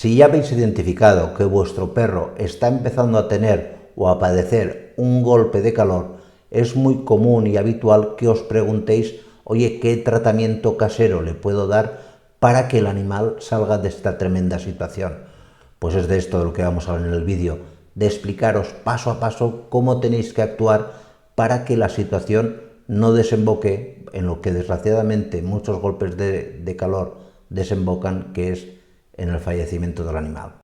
Si ya habéis identificado que vuestro perro está empezando a tener o a padecer un golpe de calor, es muy común y habitual que os preguntéis, oye, ¿qué tratamiento casero le puedo dar para que el animal salga de esta tremenda situación? Pues es de esto de lo que vamos a hablar en el vídeo, de explicaros paso a paso cómo tenéis que actuar para que la situación no desemboque en lo que desgraciadamente muchos golpes de calor desembocan, que es en el fallecimiento del animal.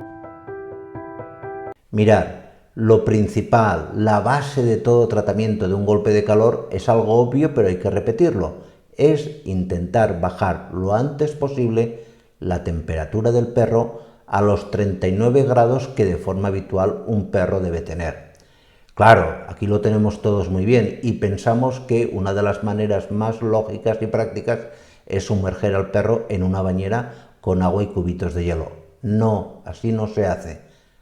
Mirad, lo principal, la base de todo tratamiento de un golpe de calor es algo obvio, pero hay que repetirlo. Es intentar bajar lo antes posible la temperatura del perro a los 39 grados que de forma habitual un perro debe tener. Claro, aquí lo tenemos todos muy bien y pensamos que una de las maneras más lógicas y prácticas es sumergir al perro en una bañera con agua y cubitos de hielo. No, así no se hace.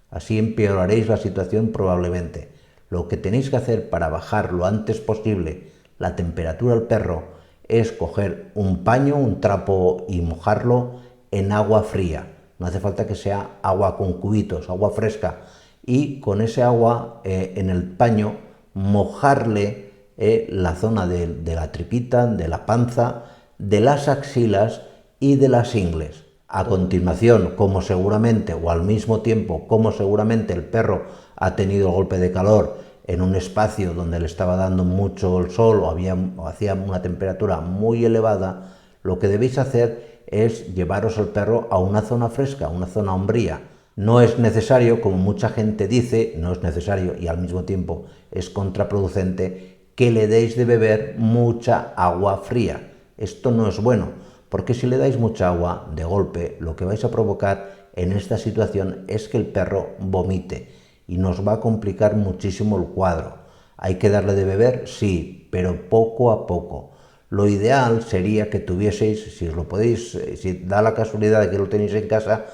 Así empeoraréis la situación probablemente. Lo que tenéis que hacer para bajar lo antes posible la temperatura al perro es coger un paño, un trapo y mojarlo en agua fría. No hace falta que sea agua con cubitos, agua fresca. Y con ese agua en el paño mojarle la zona de la tripita, de la panza, de las axilas y de las ingles. A continuación, como seguramente o al mismo tiempo, como seguramente el perro ha tenido golpe de calor en un espacio donde le estaba dando mucho el sol o hacía una temperatura muy elevada, lo que debéis hacer es llevaros al perro a una zona fresca, una zona umbría. No es necesario, como mucha gente dice, no es necesario y al mismo tiempo es contraproducente que le deis de beber mucha agua fría. Esto no es bueno, porque si le dais mucha agua de golpe, lo que vais a provocar en esta situación es que el perro vomite y nos va a complicar muchísimo el cuadro. ¿Hay que darle de beber? Sí, pero poco a poco. Lo ideal sería que tuvieseis, si os lo podéis, si da la casualidad de que lo tenéis en casa,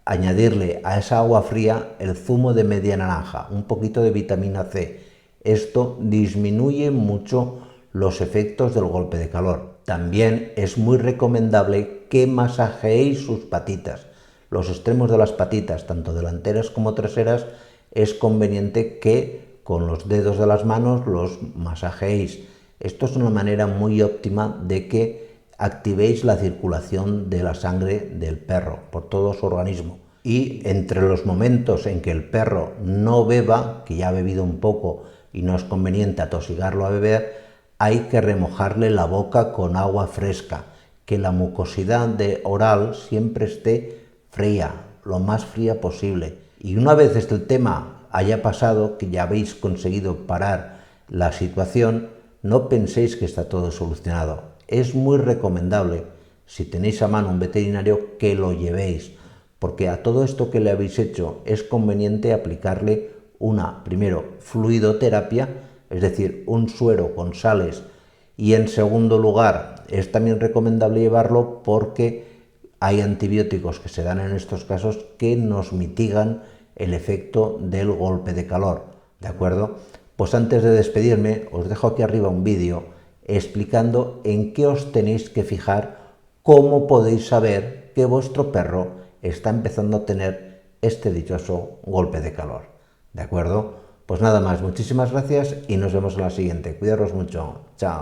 añadirle a esa agua fría el zumo de media naranja, un poquito de vitamina C. Esto disminuye mucho los efectos del golpe de calor. También es muy recomendable que masajeéis sus patitas. Los extremos de las patitas, tanto delanteras como traseras, es conveniente que con los dedos de las manos los masajeéis. Esto es una manera muy óptima de que activéis la circulación de la sangre del perro por todo su organismo. Y entre los momentos en que el perro no beba, que ya ha bebido un poco y no es conveniente atosigarlo a beber, hay que remojarle la boca con agua fresca, que la mucosidad oral siempre esté fría, lo más fría posible. Y una vez este tema haya pasado, que ya habéis conseguido parar la situación, no penséis que está todo solucionado. Es muy recomendable, si tenéis a mano un veterinario, que lo llevéis, porque a todo esto que le habéis hecho es conveniente aplicarle primero, fluidoterapia, es decir, un suero con sales, y en segundo lugar, es también recomendable llevarlo porque hay antibióticos que se dan en estos casos que nos mitigan el efecto del golpe de calor, ¿de acuerdo? Pues antes de despedirme, os dejo aquí arriba un vídeo explicando en qué os tenéis que fijar, cómo podéis saber que vuestro perro está empezando a tener este dichoso golpe de calor, ¿de acuerdo? Pues nada más, muchísimas gracias y nos vemos en la siguiente. Cuidaros mucho. Chao.